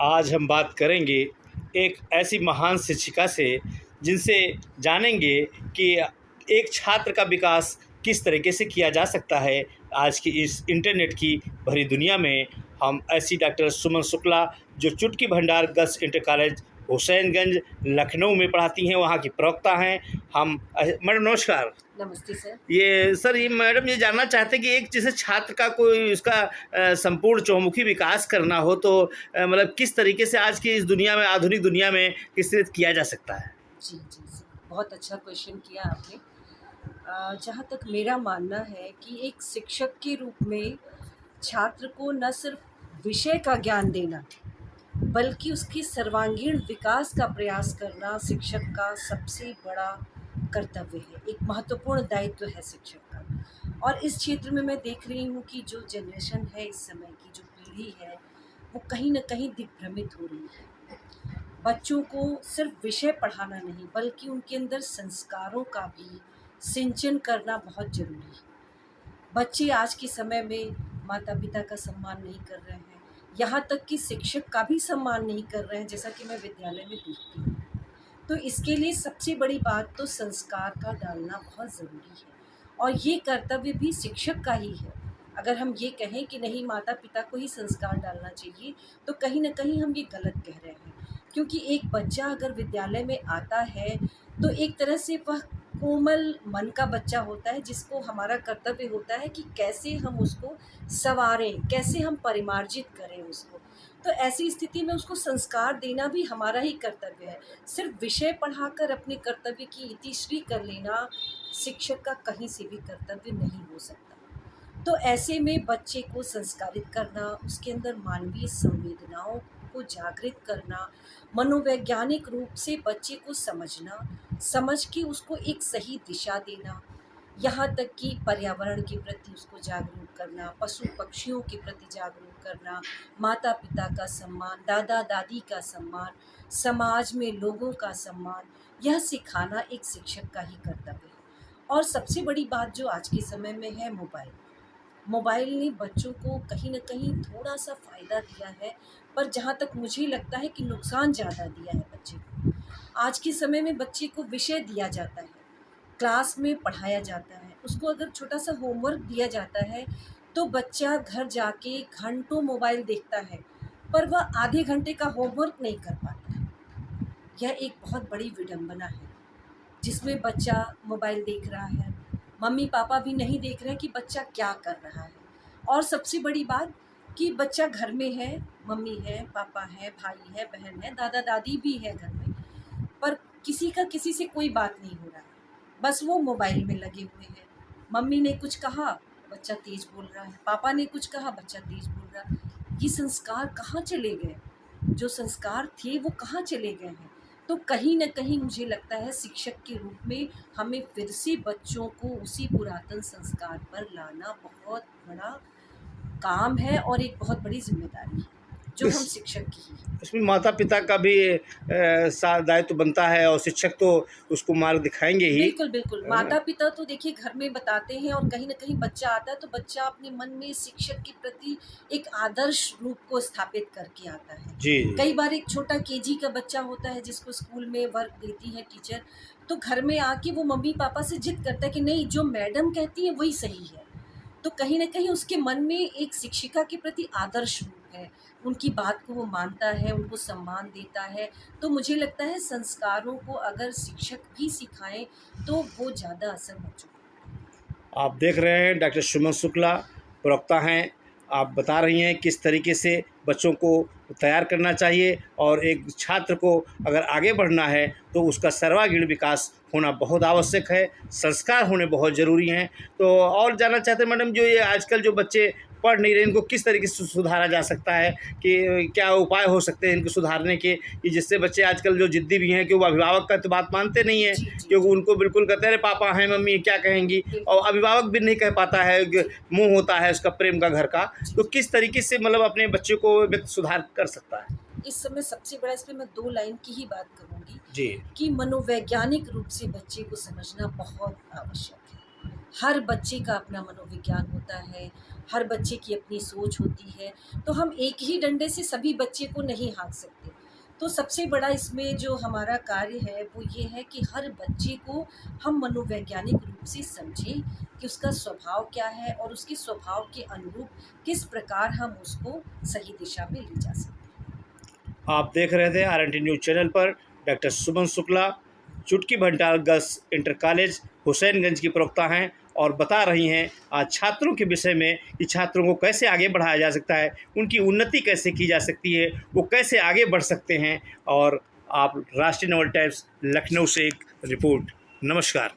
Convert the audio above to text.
आज हम बात करेंगे एक ऐसी महान शिक्षिका से जिनसे जानेंगे कि एक छात्र का विकास किस तरीके से किया जा सकता है। आज की इस इंटरनेट की भरी दुनिया में हम ऐसी डॉक्टर सुमन शुक्ला, जो Chutki Bhandar girls inter college Husainganj Lucknow में पढ़ाती हैं, वहाँ की प्रवक्ता हैं। हम मैडम नमस्कार। नमस्ते सर। ये मैडम ये जानना चाहते हैं कि एक जैसे छात्र का कोई उसका संपूर्ण चहुमुखी विकास करना हो तो मतलब किस तरीके से आज की इस दुनिया में, आधुनिक दुनिया में किस तरह किया जा सकता है? जी सर, बहुत अच्छा क्वेश्चन किया आपने। जहाँ तक मेरा मानना है कि एक शिक्षक के रूप में छात्र को न सिर्फ विषय का ज्ञान देना बल्कि उसकी सर्वांगीण विकास का प्रयास करना शिक्षक का सबसे बड़ा कर्तव्य है। एक महत्वपूर्ण दायित्व है शिक्षक का। और इस क्षेत्र में मैं देख रही हूँ कि जो जनरेशन है, इस समय की जो पीढ़ी है, वो कहीं न कहीं दिग्भ्रमित हो रही है। बच्चों को सिर्फ विषय पढ़ाना नहीं बल्कि उनके अंदर संस्कारों का भी सिंचन करना बहुत ज़रूरी है। बच्चे आज के समय में माता पिता का सम्मान नहीं कर रहे हैं, यहाँ तक कि शिक्षक का भी सम्मान नहीं कर रहे हैं, जैसा कि मैं विद्यालय में देखती हूँ। तो इसके लिए सबसे बड़ी बात तो संस्कार का डालना बहुत ज़रूरी है और ये कर्तव्य भी शिक्षक का ही है। अगर हम ये कहें कि नहीं माता पिता को ही संस्कार डालना चाहिए तो कहीं न कहीं हम ये गलत कह रहे हैं। क्योंकि एक बच्चा अगर विद्यालय में आता है तो एक तरह से वह कोमल मन का बच्चा होता है, जिसको हमारा कर्तव्य होता है कि कैसे हम उसको सँवारें, कैसे हम परिमार्जित करें उसको। तो ऐसी स्थिति में उसको संस्कार देना भी हमारा ही कर्तव्य है। सिर्फ विषय पढ़ाकर अपने कर्तव्य की इतिश्री कर लेना शिक्षक का कहीं से भी कर्तव्य नहीं हो सकता। तो ऐसे में बच्चे को संस्कारित करना, उसके अंदर मानवीय संवेदनाओं को जागृत करना, मनोवैज्ञानिक रूप से बच्चे को समझना, समझ के उसको एक सही दिशा देना, यहाँ तक कि पर्यावरण के प्रति उसको जागरूक करना, पशु पक्षियों के प्रति जागरूक करना, माता पिता का सम्मान, दादा दादी का सम्मान, समाज में लोगों का सम्मान, यह सिखाना एक शिक्षक का ही कर्तव्य है। और सबसे बड़ी बात जो आज के समय में है, मोबाइल ने बच्चों को कहीं न कहीं थोड़ा-सा फ़ायदा दिया है, पर जहाँ तक मुझे लगता है कि नुकसान ज़्यादा दिया है बच्चे को। आज के समय में बच्चे को विषय दिया जाता है, क्लास में पढ़ाया जाता है, उसको अगर छोटा-सा होमवर्क दिया जाता है, तो बच्चा घर जाके घंटों मोबाइल देखता है, पर वह आधे घंटे का होमवर्क नहीं कर पाता है। यह एक बहुत बड़ी विडंबना है, जिसमें बच्चा मोबाइल देख रहा है, मम्मी-पापा भी नहीं देख रहे हैं कि बच्चा क्या कर रहा है। और सबसे बड़ी बात कि बच्चा घर में है, मम्मी है, पापा है, भाई है, बहन है, दादा-दादी भी है घर में, पर किसी का किसी से कोई बात नहीं हो रहा है। बस वो मोबाइल में लगे हुए हैं। मम्मी ने कुछ कहा, बच्चा तेज़ बोल रहा है, पापा ने कुछ कहा, बच्चा तेज़ बोल रहा है। ये संस्कार कहाँ चले गए? जो संस्कार थे वो कहाँ चले गए हैं? तो कहीं न कहीं मुझे लगता है शिक्षक के रूप में हमें फिर से बच्चों को उसी पुरातन संस्कार पर लाना बहुत बड़ा काम है और एक बहुत बड़ी ज़िम्मेदारी है, जो हम शिक्षक की ही है। इसमें माता पिता का भी दायित्व बनता है और शिक्षक तो उसको मार्ग दिखाएंगे ही। बिल्कुल। माता-पिता तो देखिए घर में बताते हैं और कहीं न कहीं बच्चा आता है तो बच्चा अपने मन में शिक्षक के प्रति एक आदर्श रूप को स्थापित करके आता है। जी कई बार एक छोटा केजी का बच्चा होता है जिसको स्कूल में वर्क देती है टीचर, तो घर में आके वो मम्मी-पापा से ज़िद करता है कि नहीं, जो मैडम कहती है वही सही है। तो कहीं न कहीं उसके मन में एक शिक्षिका के प्रति आदर्श रूप है, उनकी बात को वो मानता है, उनको सम्मान देता है। तो मुझे लगता है संस्कारों को अगर शिक्षक भी सिखाएँ तो वो ज़्यादा असर बच्चों को। आप देख रहे हैं डॉक्टर सुमन शुक्ला प्रवक्ता हैं। आप बता रही हैं किस तरीके से बच्चों को तैयार करना चाहिए और एक छात्र को अगर आगे बढ़ना है तो उसका सर्वांगीण विकास होना बहुत आवश्यक है, संस्कार होने बहुत ज़रूरी हैं। तो और जानना चाहते हैं मैडम, जो ये आजकल जो बच्चे पढ़ नहीं रहे, इनको किस तरीके से सुधारा जा सकता है, कि क्या उपाय हो सकते हैं इनको सुधारने के, कि जिससे बच्चे आजकल जो ज़िद्दी भी हैं कि वो अभिभावक का तो बात मानते नहीं हैं, जी। क्योंकि उनको बिल्कुल कहते हैं अरे पापा हैं, मम्मी क्या कहेंगी, बिल्कुल। और अभिभावक भी नहीं कह पाता है, मुँह होता है उसका प्रेम का घर का। तो किस तरीके से मतलब अपने बच्चे को व्यक्ति सुधार कर सकता है? इस समय सबसे बड़ा इसमें मैं 2 लाइन की ही बात करूँगी जी कि मनोवैज्ञानिक रूप से बच्चे को समझना बहुत आवश्यक है। हर बच्चे का अपना मनोविज्ञान होता है, हर बच्चे की अपनी सोच होती है, तो हम एक ही डंडे से सभी बच्चे को नहीं हाँक सकते। तो सबसे बड़ा इसमें जो हमारा कार्य है वो ये है कि हर बच्चे को हम मनोवैज्ञानिक रूप से समझें कि उसका स्वभाव क्या है और उसके स्वभाव के अनुरूप किस प्रकार हम उसको सही दिशा में ले जा सकते हैं। आप देख रहे थे RNT न्यूज़ चैनल पर डॉक्टर सुमन शुक्ला, चुटकी Bhandar girls inter college Husainganj की प्रवक्ता हैं और बता रही हैं आज छात्रों के विषय में कि छात्रों को कैसे आगे बढ़ाया जा सकता है, उनकी उन्नति कैसे की जा सकती है, वो कैसे आगे बढ़ सकते हैं। और आप राष्ट्रीय नवल टाइम्स लखनऊ से एक रिपोर्ट। नमस्कार।